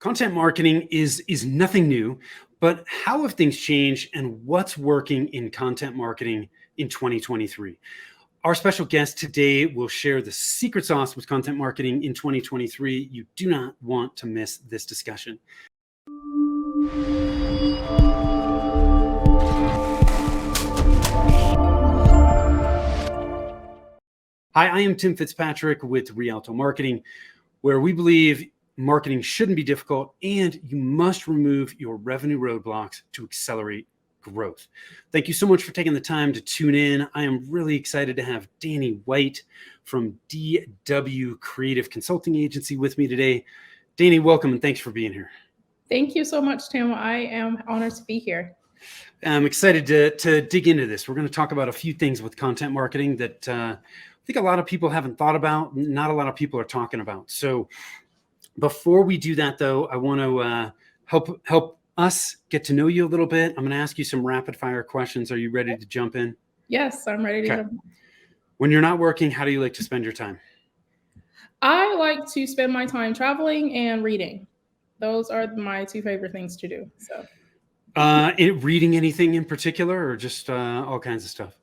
Content marketing is nothing new, but how have things changed and what's working in content marketing in 2023? Our special guest today will share the secret sauce with content marketing in 2023. You do not want to miss this discussion. Hi, I am Tim Fitzpatrick with Rialto Marketing, where we believe marketing shouldn't be difficult and you must remove your revenue roadblocks to accelerate growth. Thank you so much for taking the time to tune in. I am really excited to have Danni White from DW Creative Consulting Agency with me today. Danni, welcome and thanks for being here. Thank you so much, Tim. I am honored to be here. I'm excited to dig into this. We're going to talk about a few things with content marketing that I think a lot of people haven't thought about, not a lot of people are talking about. So before we do that, though, I want to help us get to know you a little bit. I'm going to ask you some rapid fire questions. Are you ready to jump in? Yes, I'm ready to jump in. When you're not working, how do you like to spend your time? I like to spend my time traveling and reading. Those are my two favorite things to do. So, reading anything in particular, or just all kinds of stuff?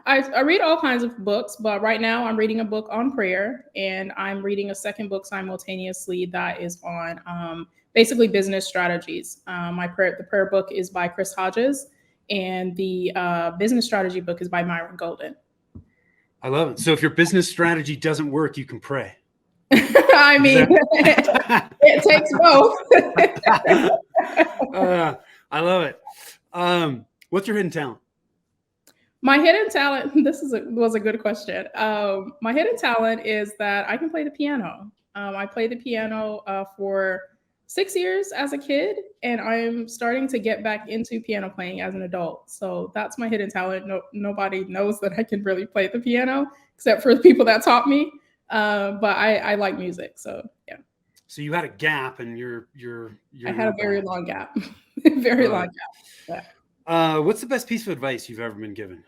I read all kinds of books, but right now I'm reading a book on prayer, and I'm reading a second book simultaneously that is on basically business strategies. The prayer book is by Chris Hodges, and the business strategy book is by Myron Golden. I love it. So if your business strategy doesn't work, you can pray. I mean, it takes both. I love it. What's your hidden talent? My hidden talent, was a good question. My hidden talent is that I can play the piano. I played the piano for 6 years as a kid, and I'm starting to get back into piano playing as an adult. So that's my hidden talent. Nobody knows that I can really play the piano except for the people that taught me. But I like music, so yeah. So you had a gap, and you're I had a very long gap, long gap. Yeah. What's the best piece of advice you've ever been given?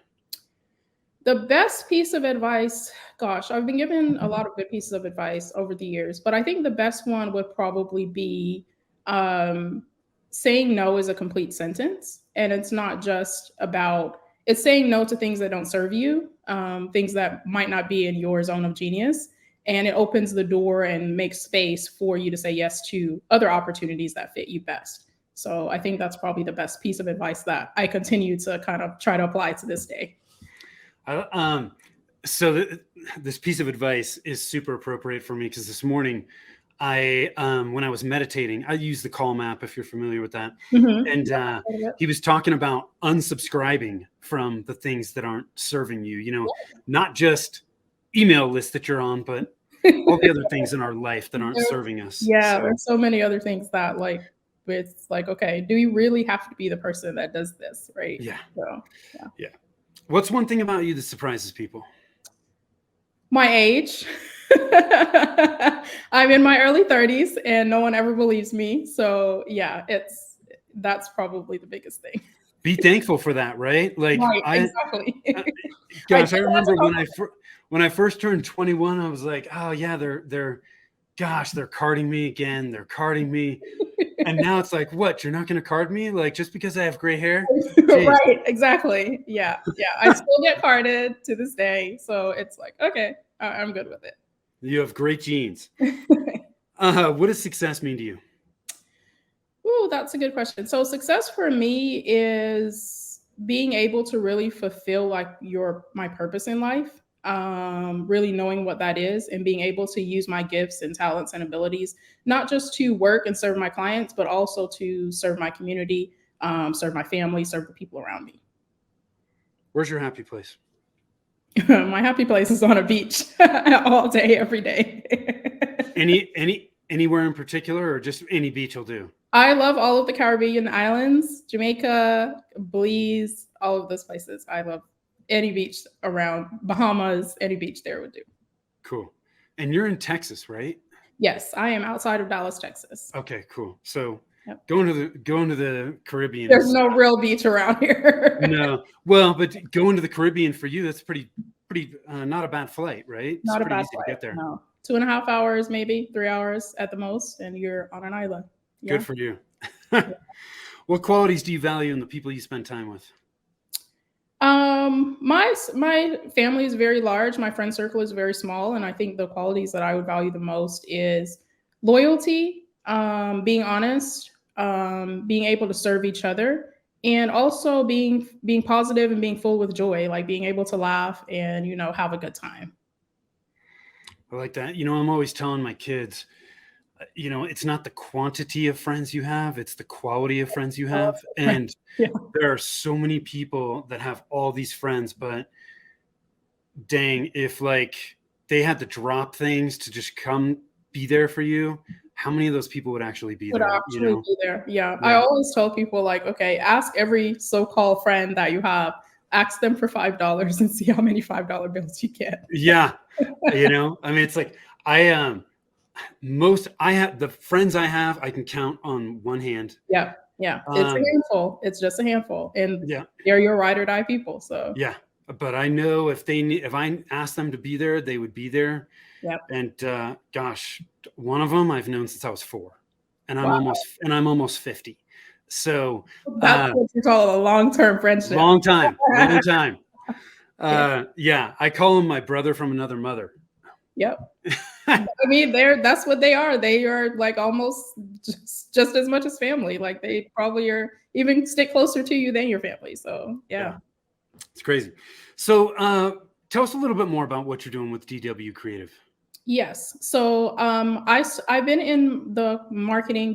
The best piece of advice, gosh, I've been given a lot of good pieces of advice over the years, but I think the best one would probably be saying no is a complete sentence. And it's not just it's saying no to things that don't serve you, things that might not be in your zone of genius. And it opens the door and makes space for you to say yes to other opportunities that fit you best. So I think that's probably the best piece of advice that I continue to kind of try to apply to this day. This piece of advice is super appropriate for me because this morning when I was meditating, I use the Calm app, if you're familiar with that. Mm-hmm. And he was talking about unsubscribing from the things that aren't serving you, not just email lists that you're on, but all the other things in our life that aren't serving us. Yeah. So there's so many other things that it's like, okay, do you really have to be the person that does this? Right. Yeah. So, yeah. What's one thing about you that surprises people? My age. I'm in my early 30s and no one ever believes me. So yeah, that's probably the biggest thing. Be thankful for that, right? Exactly. Gosh, I remember when I first turned 21, I was like, oh yeah, they're carding me again. They're carding me. And now it's like, what? You're not going to card me? Like, just because I have gray hair? Right. Exactly. Yeah. Yeah. I still get carded to this day. So it's like, okay, I'm good with it. You have great genes. What does success mean to you? Ooh, that's a good question. So success for me is being able to really fulfill my purpose in life. Really knowing what that is and being able to use my gifts and talents and abilities, not just to work and serve my clients, but also to serve my community, serve my family, serve the people around me. Where's your happy place? My happy place is on a beach all day, every day. Anywhere in particular, or just any beach will do? I love all of the Caribbean islands, Jamaica, Belize, all of those places. I love any beach around Bahamas, any beach there would do. Cool. And you're in Texas, right? Yes, I am outside of Dallas, Texas. Okay, cool. So going to the Caribbean. There's no real beach around here. No. Well, but going to the Caribbean for you, that's pretty not a bad flight, right? Not it's a bad easy flight. To get there. No. 2.5 hours, maybe 3 hours at the most, and you're on an island. Good Yeah. for you. What qualities do you value in the people you spend time with? My family is very large. My friend circle is very small, and I think the qualities that I would value the most is loyalty, being honest, being able to serve each other, and also being positive and being full with joy, like being able to laugh and have a good time. I like that. I'm always telling my kids, it's not the quantity of friends you have, it's the quality of friends you Oh, have. And yeah. there are so many people that have all these friends, but dang, if like they had to drop things to just come be there for you, how many of those people would actually be Would there, actually be there. Yeah. I Yeah. always tell people like, okay, ask every so-called friend that you have, ask them for $5 and see how many $5 bills you get. Yeah. I mean, it's like I have the friends I have, I can count on one hand. Yeah, yeah. It's a Um, handful. It's just a handful, and yeah, they're your ride or die people. So, yeah. But I know if I asked them to be there, they would be there. yep. And gosh, one of them I've known since I was 4, and Wow, I'm almost 50. So that's what you call a long-term friendship. long time, long time. Yeah. Yeah, I call him my brother from another mother. Yep. I mean, that's what they are. They are like almost just as much as family. Like they probably are even stick closer to you than your family. So, Yeah, yeah. it's crazy. So tell us a little bit more about what you're doing with DW Creative. Yes. So I've been in the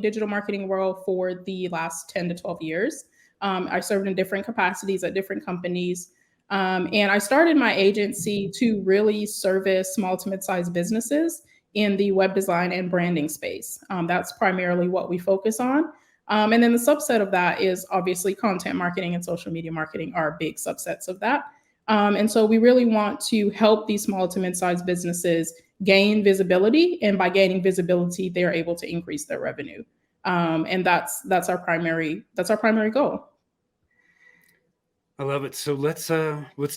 digital marketing world for the last 10 to 12 years. I served in different capacities at different companies. And I started my agency to really service small to mid-sized businesses in the web design and branding space. That's primarily what we focus on. And then the subset of that is obviously content marketing and social media marketing are big subsets of that. And so we really want to help these small to mid-sized businesses gain visibility, and by gaining visibility they're able to increase their revenue, and that's our primary goal. I love it. So let's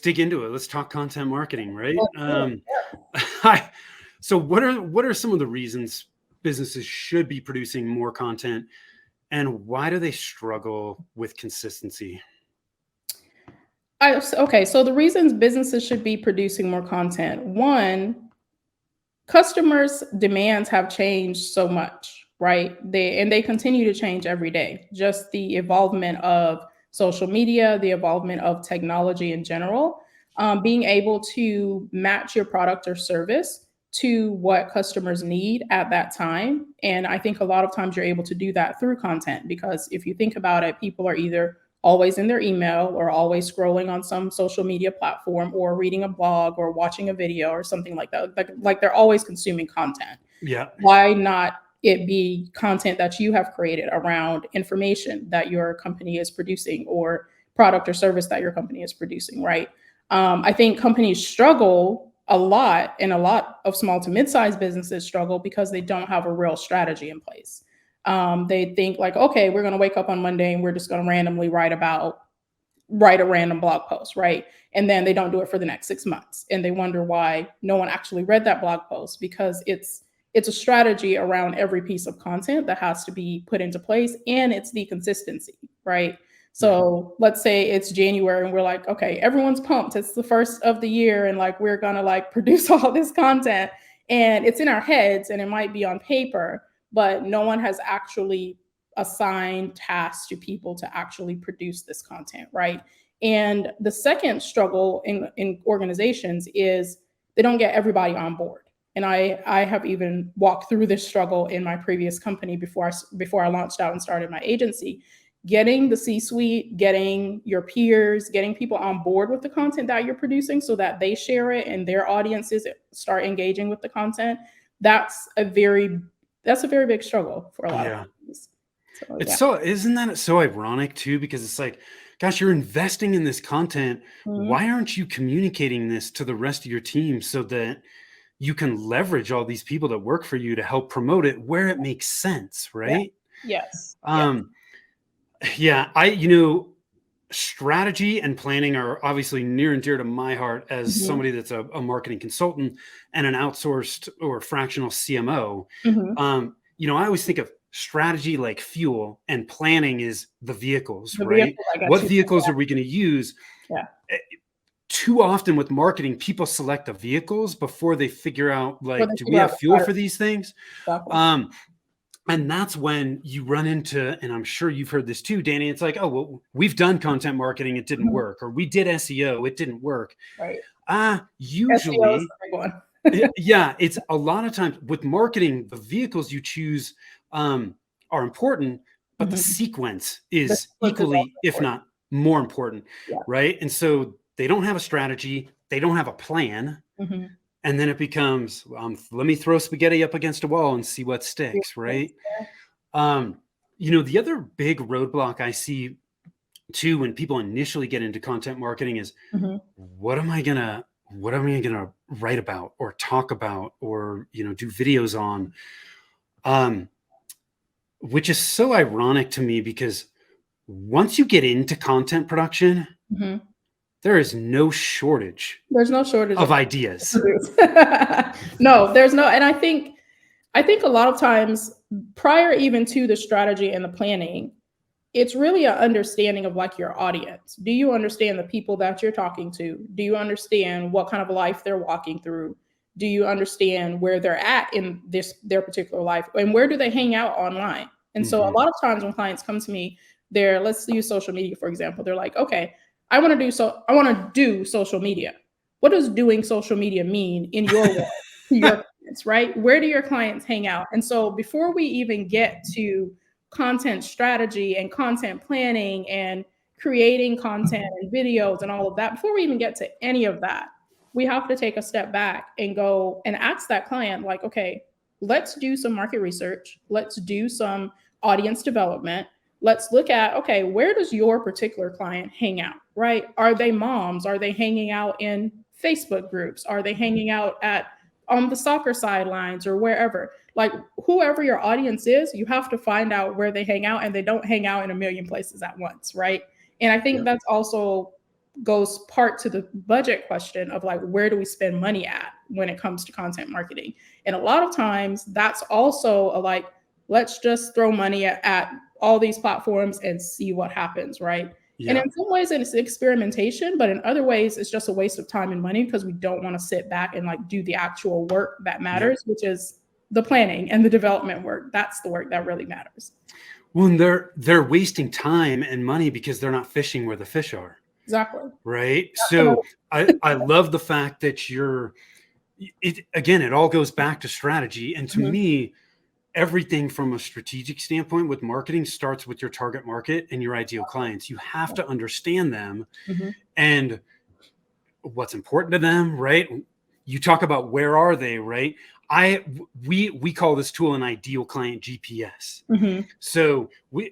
dig into it. Let's talk content marketing, right? Let's do it. Hi. So what are some of the reasons businesses should be producing more content, and why do they struggle with consistency? Okay, so the reasons businesses should be producing more content: one, customers demands have changed so much, right? They continue to change every day. Just the evolvement of social media, the evolvement of technology in general, being able to match your product or service to what customers need at that time. And I think a lot of times you're able to do that through content, because if you think about it, people are either always in their email or always scrolling on some social media platform or reading a blog or watching a video or something like that. Like they're always consuming content. Yeah. Why not it be content that you have created around information that your company is producing, or product or service that your company is producing, right? I think companies struggle a lot, and a lot of small to mid-sized businesses struggle because they don't have a real strategy in place. They think like, okay, we're going to wake up on Monday and we're just going to randomly write a random blog post, right? And then they don't do it for the next 6 months, and they wonder why no one actually read that blog post, because it's a strategy around every piece of content that has to be put into place, and it's the consistency, right? So let's say it's January and we're like, okay, everyone's pumped. It's the first of the year, and like we're gonna like produce all this content, and it's in our heads and it might be on paper, but no one has actually assigned tasks to people to actually produce this content, right? And the second struggle in organizations is they don't get everybody on board. And I have even walked through this struggle in my previous company before I launched out and started my agency. Getting the C-suite, getting your peers, getting people on board with the content that you're producing so that they share it and their audiences start engaging with the content. That's a very big struggle for a lot of Yeah. companies. So It's yeah. so isn't that so ironic too? Because it's like, gosh, you're investing in this content. Mhm. Why aren't you communicating this to the rest of your team so that you can leverage all these people that work for you to help promote it where it makes sense, Yeah. right? Yes. Yeah. Um, yeah, strategy and planning are obviously near and dear to my heart as Mhm. somebody that's a marketing consultant and an outsourced or fractional CMO. Mhm. I always think of strategy like fuel and planning is the vehicles, The right? vehicle, I got What you. vehicles are we going to use? Yeah. Too often with marketing, people select the vehicles before they figure out, Or like, they do we figure out have the fuel product. for these things? Exactly. And that's when you run into, and I'm sure you've heard this too, Danny. It's like, oh, well, we've done content marketing, it didn't Mhm. work, or we did SEO, it didn't work. Right. SEO is Usually, the big one. yeah, it's a lot of times with marketing, the vehicles you choose are important, but the Mhm. sequence The is sequence is also equally, if important. not more important, Yeah. right? And so they don't have a strategy, they don't have a plan, Mhm. and then it becomes, let me throw spaghetti up against a wall and see what sticks, right? Um, the other big roadblock I see too when people initially get into content marketing is, Mhm. what am I gonna write about or talk about or do videos on? Which is so ironic to me because once you get into content production, Mhm. there is no shortage There's no shortage of of ideas. produce. No, there's no, and I think a lot of times prior even to the strategy and the planning, it's really an understanding of like your audience. Do you understand the people that you're talking to? Do you understand what kind of life they're walking through? Do you understand where they're at in their particular life? And where do they hang out online? And so a Mhm. lot of times when clients come to me, let's use social media for example. They're like, okay, I want to do social media. What does doing social media mean in your world to your clients, right? Where do your clients hang out? And so before we even get to content strategy and content planning and creating content and videos and all of that, before we even get to any of that, we have to take a step back and go and ask that client, like, okay, let's do some market research. Let's do some audience development. Let's look at, okay, where does your particular client hang out, right? Are they moms? Are they hanging out in Facebook groups? Are they hanging out on the soccer sidelines or wherever? Like whoever your audience is, you have to find out where they hang out, and they don't hang out in a million places at once, right? And I think Yep. that's also goes part to the budget question of like, where do we spend money at when it comes to content marketing? And a lot of times that's also like, let's just throw money at all these platforms and see what happens, right? And Yeah. in some ways it's experimentation, but in other ways it's just a waste of time and money because we don't want to sit back and like do the actual work that Yep. matters, which is the planning and the development work. That's the work that really matters. Well, and they're wasting time and money because they're not fishing where the fish are, Exactly. right? That's another. So I love the fact that it all goes back to strategy. And to Mhm. me, everything from a strategic standpoint with marketing starts with your target market and your ideal clients. You have to understand them Mhm. and what's important to them, right? You talk about where are they, right? We call this tool an ideal client GPS. Mhm. So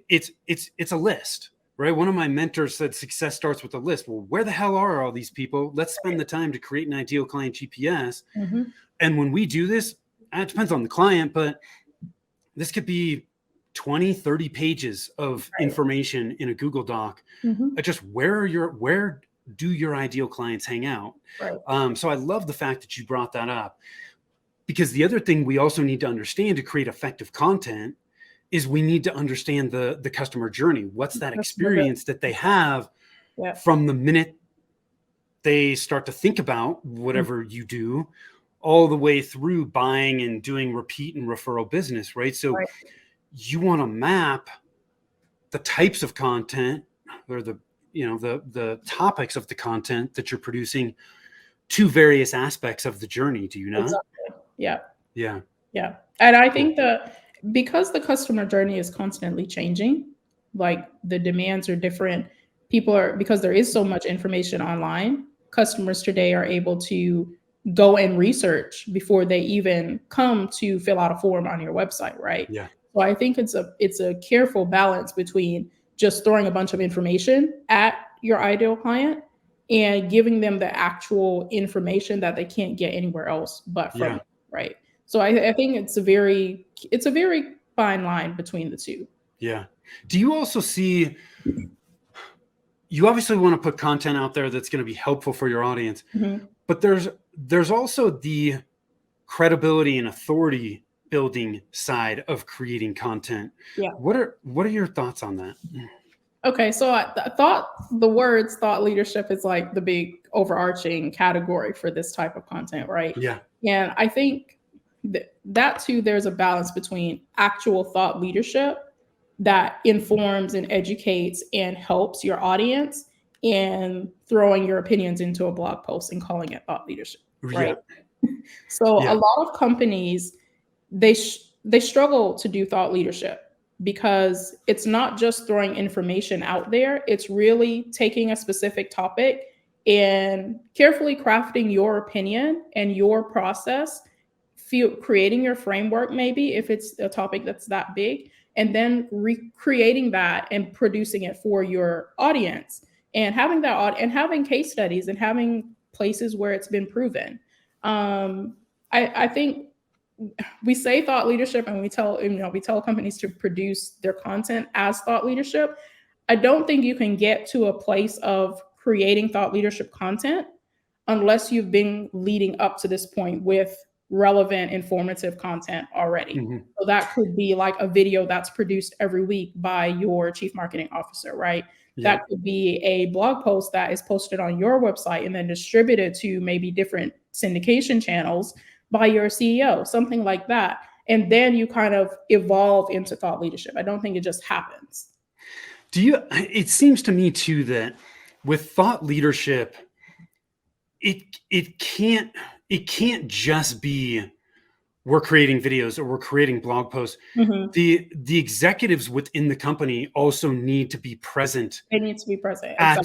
it's a list, right? One of my mentors said success starts with a list. Well, where the hell are all these people? Let's spend the time to create an ideal client GPS. Mhm. And when we do this, it depends on the client, but this could be 20, 30 pages of Right. information in a Google Doc. Mhm. Just where do your ideal clients hang out? Right. So I love the fact that you brought that up, because the other thing we also need to understand to create effective content is we need to understand the customer journey. What's that Customer journey. experience that they have Yeah. from the minute they start to think about Mhm. whatever you do all the way through buying and doing repeat and referral business, right? So Right. you want to map the types of content or the topics of the content that you're producing to various aspects of the journey, do you not? Exactly. Yeah. Yeah. Yeah. And I Cool. think that because the customer journey is constantly changing, like the demands are different, because there is so much information online, customers today are able to go and research before they even come to fill out a form on your website, right? Yeah. So I think it's a careful balance between just throwing a bunch of information at your ideal client and giving them the actual information that they can't get anywhere else but from Yeah. you, right? So I think it's a very fine line between the two. Yeah. Do you also see, you obviously want to put content out there that's going to be helpful for your audience, Mhm. but there's also the credibility and authority building side of creating content. Yeah. What are your thoughts on that? Okay, so I thought the words thought leadership is like the big overarching category for this type of content, right? Yeah. And I think that too, there's a balance between actual thought leadership that informs and educates and helps your audience, and throwing your opinions into a blog post and calling it thought leadership, right? Yeah. So a Yeah. lot of companies, they struggle to do thought leadership because it's not just throwing information out there, it's really taking a specific topic and carefully crafting your opinion and your process, creating your framework, maybe if it's a topic that's that big, and then recreating that and producing it for your audience, and having and having case studies and having places where it's been proven. I think we say thought leadership, and we tell companies to produce their content as thought leadership. I don't think you can get to a place of creating thought leadership content unless you've been leading up to this point with relevant, informative content already. Mm-hmm. So that could be like a video that's produced every week by your chief marketing officer, right? Yeah. That could be a blog post that is posted on your website and then distributed to maybe different syndication channels by your CEO, something like that. And then you kind of evolve into thought leadership. I don't think it just happens. It seems to me too that with thought leadership, it can't just be we're creating videos or we're creating blog posts. Mm-hmm. The executives within the company also need to be present. They need to be present at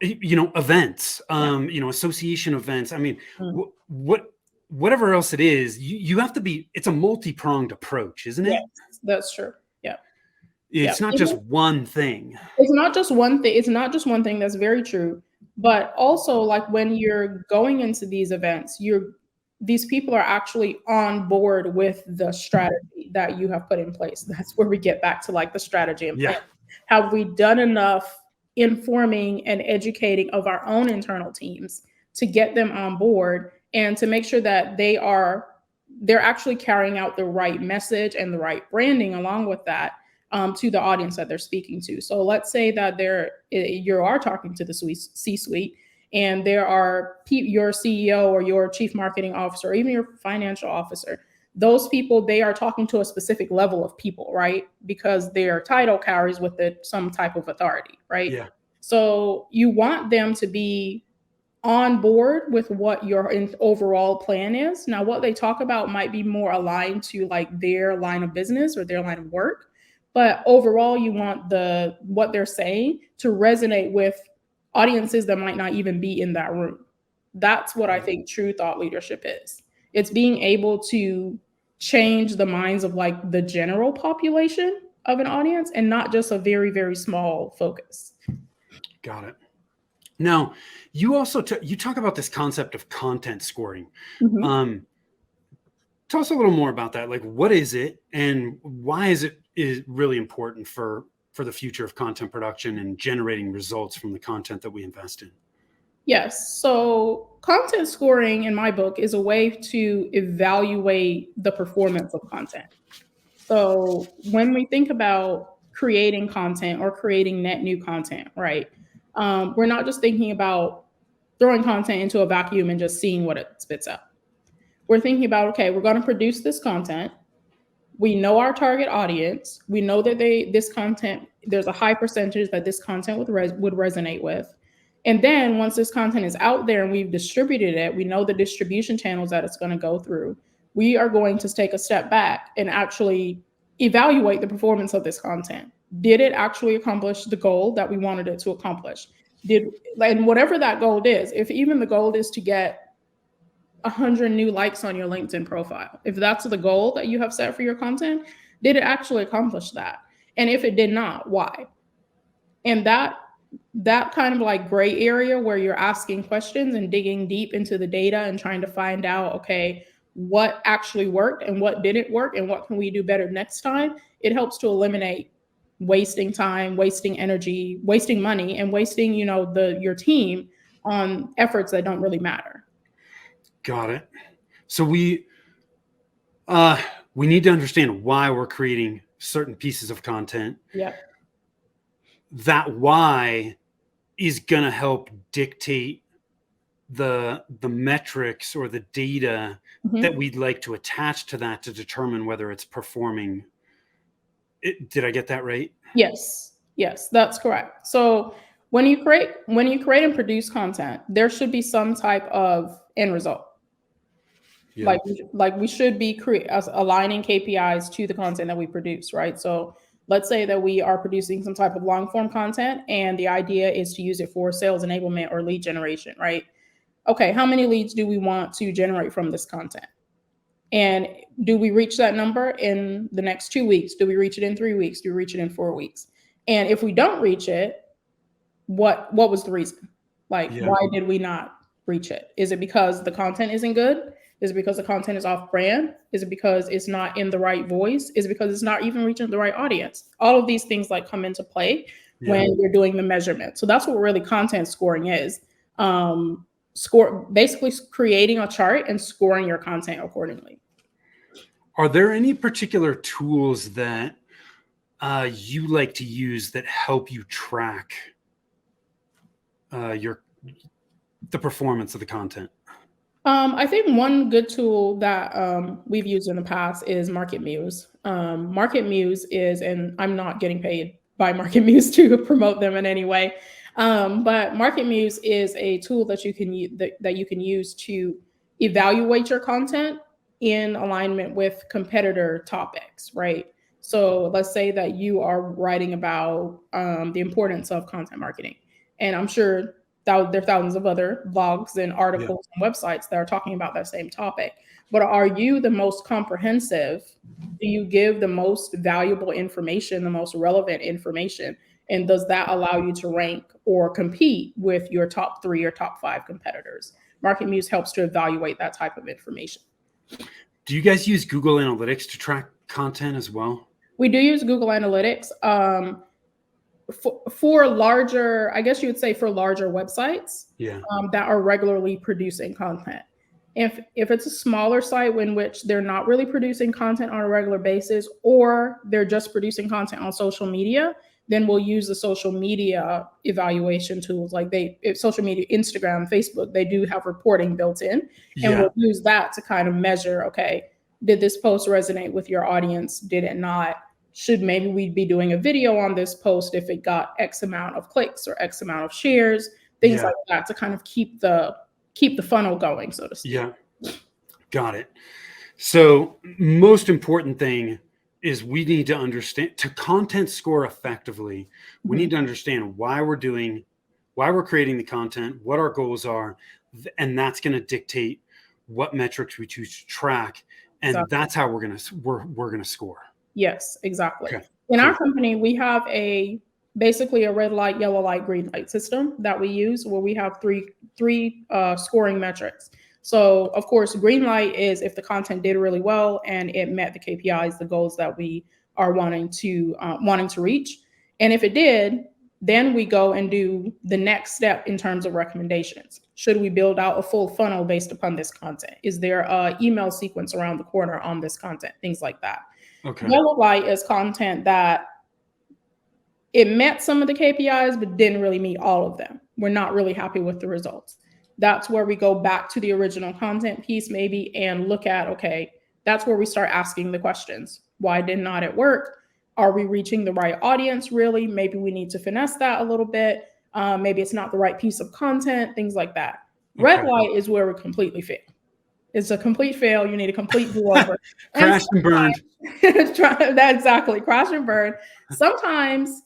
exactly. Events, association events. I mean, Mm. whatever else it is, you have to be. It's a multi-pronged approach, isn't it? Yes, that's true. Yeah. It's not just one thing. It's not just one thing. It's not just one thing. That's very true. But also, like when you're going into these events, these people are actually on board with the strategy that you have put in place. That's where we get back to like the strategy and plan. Have we done enough informing and educating of our own internal teams to get them on board and to make sure that they're actually carrying out the right message and the right branding along with that, to the audience that they're speaking to. So let's say that you are talking to the C-suite, and there are your CEO or your chief marketing officer, or even your financial officer. Those people, they are talking to a specific level of people, right? Because their title carries with it some type of authority, right? Yeah. So you want them to be on board with what your overall plan is. Now, what they talk about might be more aligned to like their line of business or their line of work. But overall, you want what they're saying to resonate with audiences that might not even be in that room. That's what I think true thought leadership is. It's being able to change the minds of like the general population of an audience and not just a very, very small focus. Got it. Now, you also you talk about this concept of content scoring. Mm-hmm. Tell us a little more about that. Like, what is it, and why is it really important for the future of content production and generating results from the content that we invest in? Yes. So content scoring in my book is a way to evaluate the performance of content. So when we think about creating content or creating net new content, right? We're not just thinking about throwing content into a vacuum and just seeing what it spits out. We're thinking about, okay, we're going to produce this content. We know our target audience. We know that this content, there's a high percentage that this content would resonate with. And then once this content is out there and we've distributed it, we know the distribution channels that it's going to go through. We are going to take a step back and actually evaluate the performance of this content. Did it actually accomplish the goal that we wanted it to accomplish? And whatever that goal is, if even the goal is to get 100 new likes on your LinkedIn profile, if that's the goal that you have set for your content, did it actually accomplish that? And if it did not, why? And that kind of like gray area where you're asking questions and digging deep into the data and trying to find out, okay, what actually worked and what didn't work and what can we do better next time? It helps to eliminate wasting time, wasting energy, wasting money, and wasting, your team on efforts that don't really matter. Got it. So we need to understand why we're creating certain pieces of content. Yeah. That why is going to help dictate the metrics or the data that we'd like to attach to that to determine whether it's performing. Did I get that right? Yes, that's correct. So when you create and produce content, there should be some type of end result. Yeah. Like we should be aligning KPIs to the content that we produce, right? So let's say that we are producing some type of long form content, and the idea is to use it for sales enablement or lead generation, right? Okay, how many leads do we want to generate from this content? And do we reach that number in the next 2 weeks? Do we reach it in 3 weeks? Do we reach it in 4 weeks? And if we don't reach it, what was the reason? Like, why did we not reach it? Is it because the content isn't good? Is it because the content is off brand? Is it because it's not in the right voice? Is it because it's not even reaching the right audience? All of these things like come into play when you're doing the measurement. So that's what really content scoring is. Basically creating a chart and scoring your content accordingly. Are there any particular tools that you like to use that help you track the performance of the content? I think one good tool that we've used in the past is Market Muse. Market Muse is, and I'm not getting paid by Market Muse to promote them in any way, but Market Muse is a tool that you can use to evaluate your content in alignment with competitor topics, right? So let's say that you are writing about the importance of content marketing, and I'm sure there are thousands of other blogs and articles and websites that are talking about that same topic. But are you the most comprehensive? Do you give the most valuable information, the most relevant information? And does that allow you to rank or compete with your top 3 or top 5 competitors? Market Muse helps to evaluate that type of information. Do you guys use Google Analytics to track content as well? We do use Google Analytics. For larger, I guess you would say for larger websites that are regularly producing content. If it's a smaller site in which they're not really producing content on a regular basis, or they're just producing content on social media, then we'll use the social media evaluation tools. Like social media, Instagram, Facebook, they do have reporting built in, and we'll use that to kind of measure, okay, did this post resonate with your audience? Did it not? Should maybe we be doing a video on this post if it got X amount of clicks or X amount of shares, things like that, to kind of keep the funnel going, so to speak. Yeah, got it. So most important thing is we need to understand, to content score effectively, we need to understand why we're creating the content, what our goals are, and that's going to dictate what metrics we choose to track, and that's how we're gonna score. Yes, exactly. Okay. In our company, we have basically a red light, yellow light, green light system that we use, where we have three scoring metrics. So of course, green light is if the content did really well and it met the KPIs, the goals that we are wanting to reach. And if it did, then we go and do the next step in terms of recommendations. Should we build out a full funnel based upon this content? Is there an email sequence around the corner on this content? Things like that. Okay. Yellow light is content that it met some of the KPIs, but didn't really meet all of them. We're not really happy with the results. That's where we go back to the original content piece maybe and look at, okay, that's where we start asking the questions. Why did not it work? Are we reaching the right audience really? Maybe we need to finesse that a little bit. Maybe it's not the right piece of content, things like that. Okay. Red light is where we completely fail. It's a complete fail. You need a complete do-over. Crash and burn. Exactly. Crash and burn. Sometimes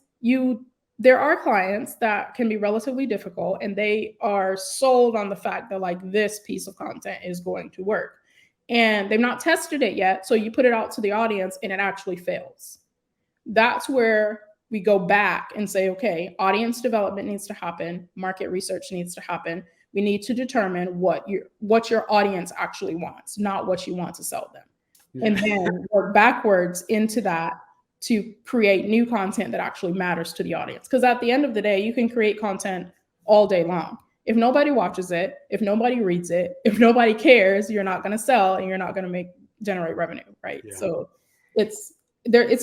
there are clients that can be relatively difficult, and they are sold on the fact that like this piece of content is going to work, and they've not tested it yet. So you put it out to the audience and it actually fails. That's where we go back and say, okay, audience development needs to happen. Market research needs to happen. We need to determine what your audience actually wants, not what you want to sell them. Yeah. And then work backwards into that to create new content that actually matters to the audience. Because at the end of the day, you can create content all day long. If nobody watches it, if nobody reads it, if nobody cares, you're not going to sell and you're not going to make generate revenue, right? Yeah. So it's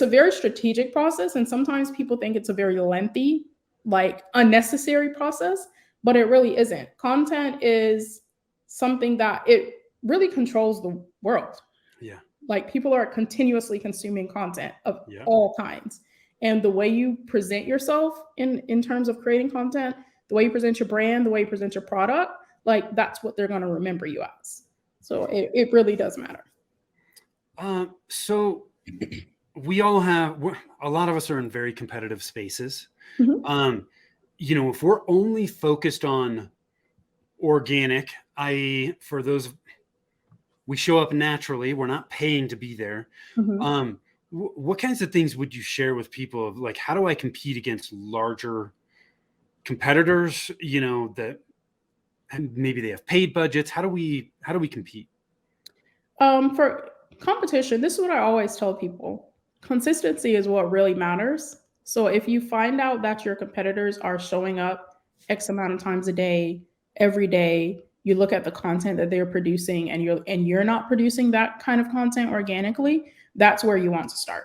a very strategic process, and sometimes people think it's a very lengthy, like unnecessary process, but it really isn't. Content is something that it really controls the world. Yeah. Like people are continuously consuming content of Yeah. all kinds. And the way you present yourself in terms of creating content, the way you present your brand, the way you present your product, like that's what they're going to remember you as. So it really does matter. So we all have, a lot of us are in very competitive spaces. Mhm. If we're only focused on organic, i.e., for those, we show up naturally, we're not paying to be there. Mhm. What kinds of things would you share with people of like, how do I compete against larger competitors, that maybe they have paid budgets? How do we compete? For competition, this is what I always tell people. Consistency is what really matters. So if you find out that your competitors are showing up X amount of times a day, every day, you look at the content that they're producing and you're not producing that kind of content organically, that's where you want to start.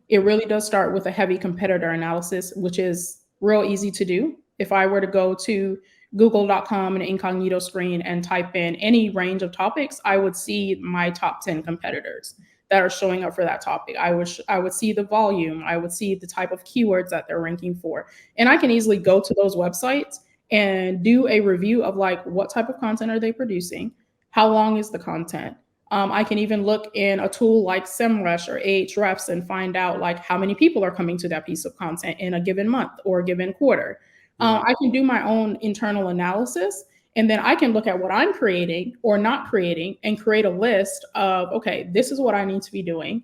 It really does start with a heavy competitor analysis, which is real easy to do. If I were to go to google.com and incognito screen and type in any range of topics, I would see my top 10 competitors that are showing up for that topic. I would see the volume, I would see the type of keywords that they're ranking for. And I can easily go to those websites and do a review of like what type of content are they producing? How long is the content? I can even look in a tool like SEMrush or Ahrefs and find out like how many people are coming to that piece of content in a given month or a given quarter. Yeah. I can do my own internal analysis, and then I can look at what I'm creating or not creating and create a list of, okay, this is what I need to be doing.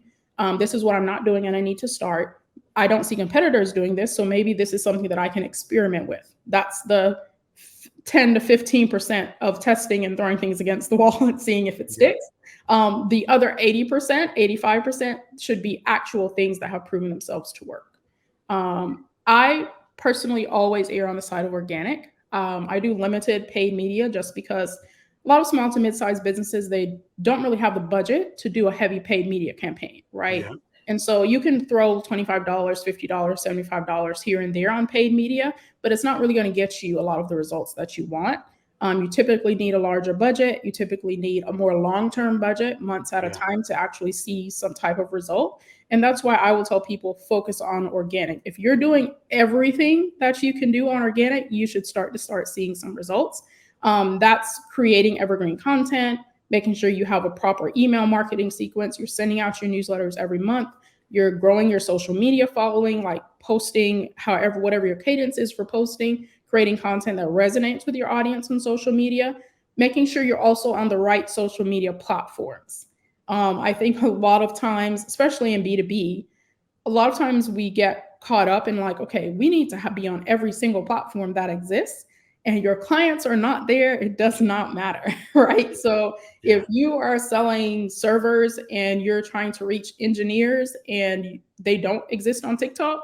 This is what I'm not doing and I need to start. I don't see competitors doing this, so maybe this is something that I can experiment with. That's the 10 to 15% of testing and throwing things against the wall and seeing if it sticks. The other 80%, 85% should be actual things that have proven themselves to work. I personally always err on the side of organic. I do limited paid media just because a lot of small to mid-sized businesses, they don't really have the budget to do a heavy paid media campaign, right? Yeah. And so you can throw $25, $50, $75 here and there on paid media, but it's not really going to get you a lot of the results that you want. You typically need a larger budget. You typically need a more long-term budget, months at a Yeah. time, to actually see some type of result. And that's why I will tell people focus on organic. If you're doing everything that you can do on organic, you should start seeing some results. That's creating evergreen content, making sure you have a proper email marketing sequence. You're sending out your newsletters every month. You're growing your social media following, like posting, however, whatever your cadence is for posting, creating content that resonates with your audience on social media, making sure you're also on the right social media platforms. I think a lot of times, especially in B2B, a lot of times we get caught up in like, okay, we need to be on every single platform that exists, and your clients are not there. It does not matter, right? So Yeah. if you are selling servers and you're trying to reach engineers and they don't exist on TikTok,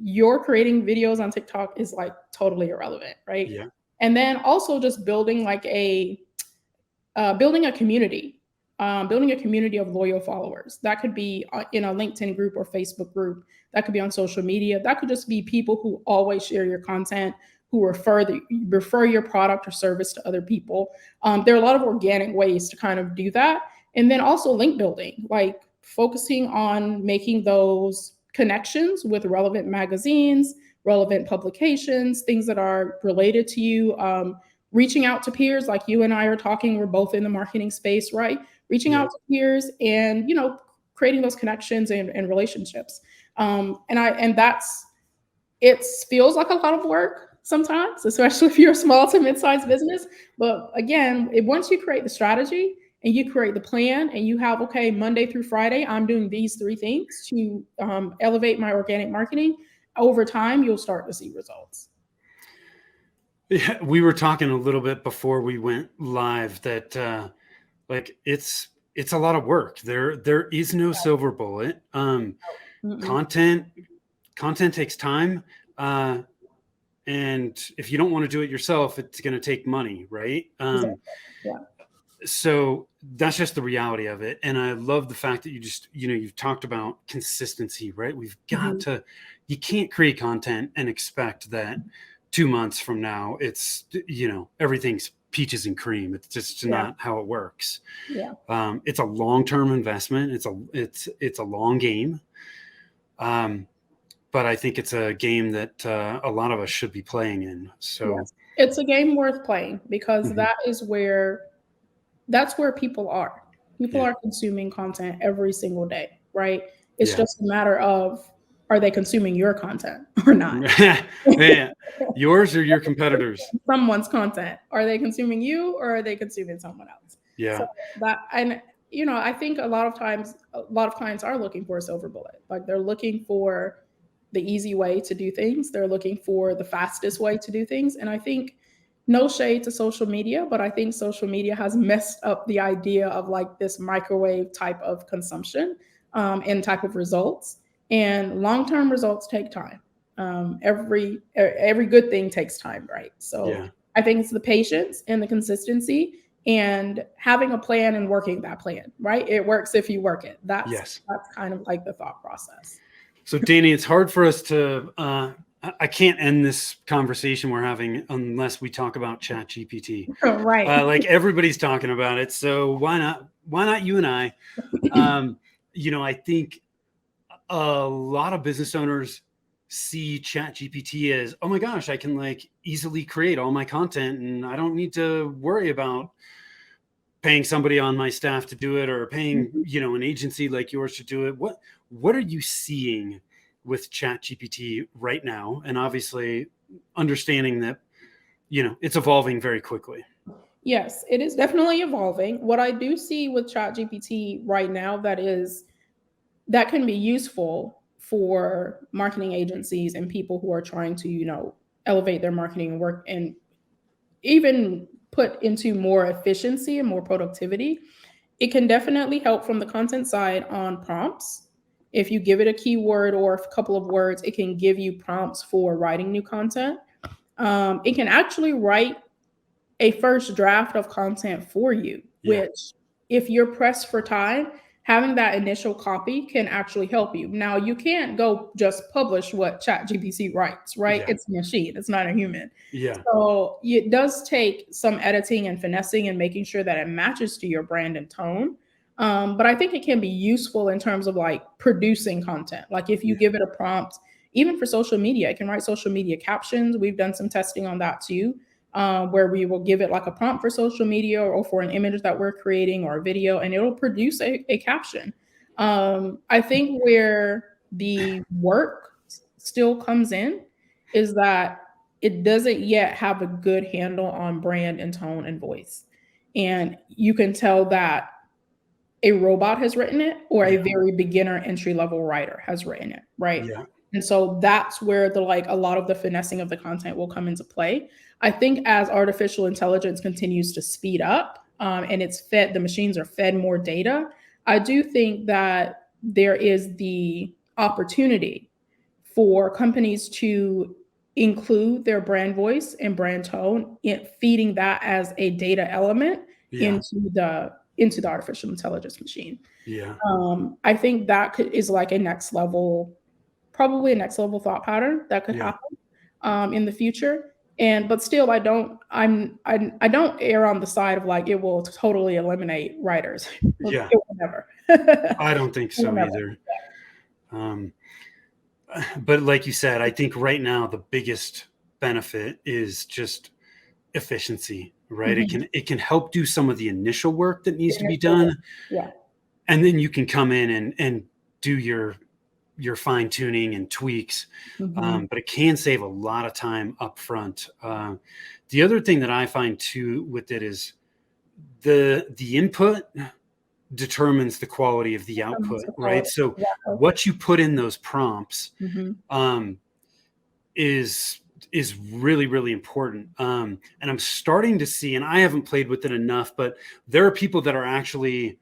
your creating videos on TikTok is like totally irrelevant, right? Yeah. And then also just building like building a community, building a community of loyal followers. That could be in a LinkedIn group or Facebook group. That could be on social media. That could just be people who always share your content, who refer your product or service to other people. There are a lot of organic ways to kind of do that. And then also link building, like focusing on making those connections with relevant magazines, relevant publications, things that are related to you. Reaching out to peers like you and I are talking, we're both in the marketing space, right? Reaching Yeah. out to peers and, creating those connections and relationships. And that's, it feels like a lot of work sometimes, especially if you're a small to mid-sized business. But again, once you create the strategy and you create the plan and you have, okay, Monday through Friday, I'm doing these three things to elevate my organic marketing, over time, you'll start to see results. Yeah, we were talking a little bit before we went live that like it's a lot of work. There is no silver bullet. Mm-mm. Content takes time, and if you don't want to do it yourself, it's going to take money, right? Exactly. Yeah. So that's just the reality of it. And I love the fact that you've talked about consistency, right? We've got Mhm. to, you can't create content and expect that 2 months from now, everything's peaches and cream. It's just Yeah, not how it works. yeah. It's a long-term investment. It's a long game. Um, but I think it's a game that a lot of us should be playing in. So, Yes. It's a game worth playing because mhm, that's where people are. People yeah, are consuming content every single day, right? It's yeah. just a matter of, are they consuming your content or not? Yeah. Yours or your competitors? Someone's content. Are they consuming you or are they consuming someone else? So Yeah, that, and I think a lot of times a lot of clients are looking for a silver bullet. Like they're looking for the easy way to do things. They're looking for the fastest way to do things. And I think, no shade to social media, but I think social media has messed up the idea of like this microwave type of consumption, and type of results. And long-term results take time. Every good thing takes time, right? So yeah, I think it's the patience and the consistency and having a plan and working that plan, right? It works if you work it. yes. That's kind of like the thought process. So, Danny, it's hard for us to. I can't end this conversation we're having unless we talk about Chat GPT. Right. Like everybody's talking about it, so why not? Why not you and I? Um, I think a lot of business owners see Chat GPT as, oh my gosh, I can like easily create all my content, and I don't need to worry about paying somebody on my staff to do it or paying an agency like yours to do it. What are you seeing with Chat GPT right now, and obviously understanding that it's evolving very quickly? Yes, it is definitely evolving. What I do see with ChatGPT right now that can be useful for marketing agencies and people who are trying to, elevate their marketing work and even put into more efficiency and more productivity. It can definitely help from the content side on prompts. If you give it a keyword or a couple of words, it can give you prompts for writing new content. It can actually write a first draft of content for you, Yeah, which, if you're pressed for time, having that initial copy can actually help you. Now, you can't go just publish what ChatGPT writes, right? yeah, It's a machine, it's not a human. yeah, So it does take some editing and finessing and making sure that it matches to your brand and tone. But I think it can be useful in terms of like producing content. Like if you yeah, give it a prompt, even for social media, it can write social media captions. We've done some testing on that too, where we will give it like a prompt for social media or for an image that we're creating or a video, and it'll produce a caption. I think where the work still comes in is that it doesn't yet have a good handle on brand and tone and voice. And you can tell that a robot has written it or a yeah, very beginner entry level writer has written it, right? yeah, And so that's where the like a lot of the finessing of the content will come into play. I think as artificial intelligence continues to speed up, and the machines are fed more data. I do think that there is the opportunity for companies to include their brand voice and brand tone in feeding that as a data element yeah, into the artificial intelligence machine. yeah, I think that is like a next level, probably a next level thought pattern that could yeah, happen in the future. And but still, I don't err on the side of like it will totally eliminate writers. It yeah. will never. I don't think It will so never. either. Um, but like you said, I think right now the biggest benefit is just efficiency, right? it Mhm. can it can help do some of the initial work that The needs to be initial work. done, Yeah. and then you can come in and do your fine tuning and tweaks. Mhm. But it can save a lot of time up front. The other thing that I find too with it is the input determines the quality of the Determines output, the right? quality. So Exactly. what you put in those prompts Mhm. um, is really really important. And I'm starting to see, and I haven't played with it enough, but there are people that are actually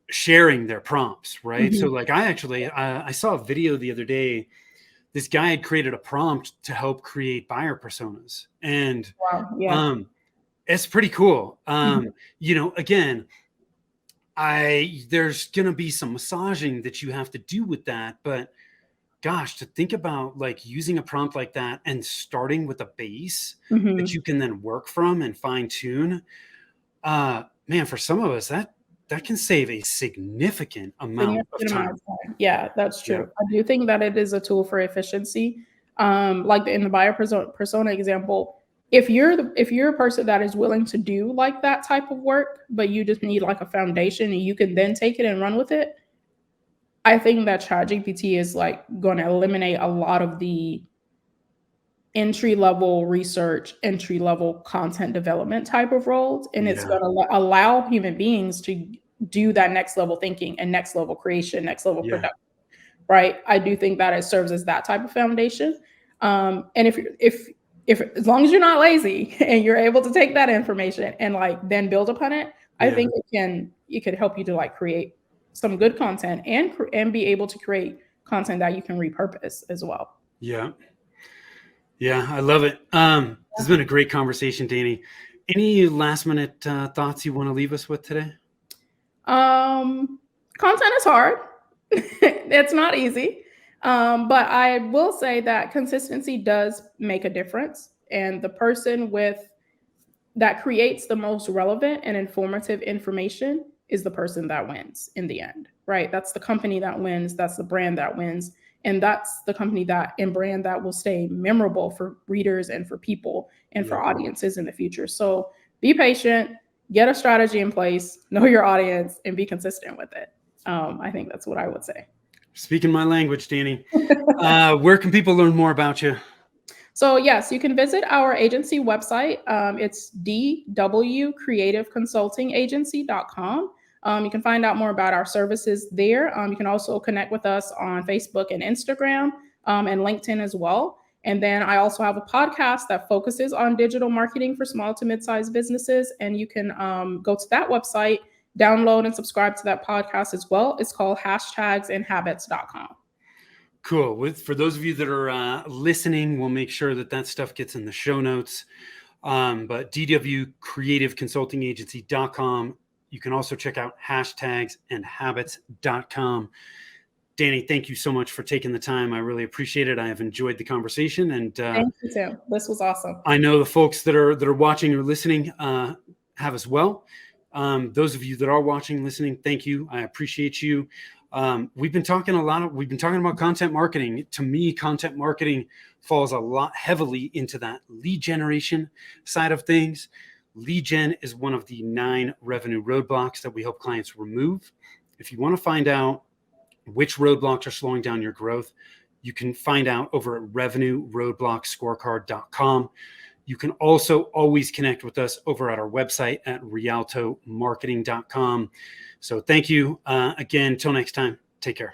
sharing their prompts, right? So Mhm. like I saw a video the other day. This guy had created a prompt to help create buyer personas, and Wow. Yeah. um, It's pretty cool. Again, there's going to be some massaging that you have to do with that, but gosh, to think about like using a prompt like that and starting with a base that you can then work from and fine tune, man, for some of us that can save a significant amount of time. Yeah, that's true. I do think that it is a tool for efficiency. Like in the buyer persona example, if you're a person that is willing to do like that type of work, but you just need like a foundation and you can then take it and run with it, I think that ChatGPT is like going to eliminate a lot of the entry-level research, entry-level content development type of roles, and it's going to allow human beings to do that next level thinking and next level creation, next level production. Right? I do think that it serves as that type of foundation. And if as long as you're not lazy and you're able to take that information and like then build upon it, I think it could help you to like create some good content and be able to create content that you can repurpose as well. Yeah, I love it. This has been a great conversation, Danny. Any last minute thoughts you want to leave us with today? Content is hard. It's not easy. But I will say that consistency does make a difference. And the person that creates the most relevant and informative information is the person that wins in the end, right? That's the company that wins. That's the brand that wins. And that's the company and brand that will stay memorable for readers and for people and for audiences in the future. So be patient, get a strategy in place, know your audience, and be consistent with it. I think that's what I would say. Speaking my language, Danny. Where can people learn more about you? So yes, you can visit our agency website. It's dwcreativeconsultingagency.com. You can find out more about our services there. You can also connect with us on Facebook and Instagram and LinkedIn as well. And then I also have a podcast that focuses on digital marketing for small to mid-sized businesses. And you can go to that website, download and subscribe to that podcast as well. It's called hashtagsandhabits.com. Cool. For those of you that are listening, we'll make sure that stuff gets in the show notes. But dwcreativeconsultingagency.com. You can also check out hashtagsandhabits.com. Danny, thank you so much for taking the time. I really appreciate it. I have enjoyed the conversation. And thank you, Tim. This was awesome. I know the folks that are watching or listening have as well. Those of you that are watching, listening, thank you. I appreciate you. We've been talking about content marketing. To me, content marketing falls a lot heavily into that lead generation side of things. Lead gen is one of the 9 revenue roadblocks that we help clients remove. If you want to find out which roadblocks are slowing down your growth, you can find out over at revenueroadblockscorecard.com. You can also always connect with us over at our website at rialtomarketing.com. So thank you again. Till next time, take care.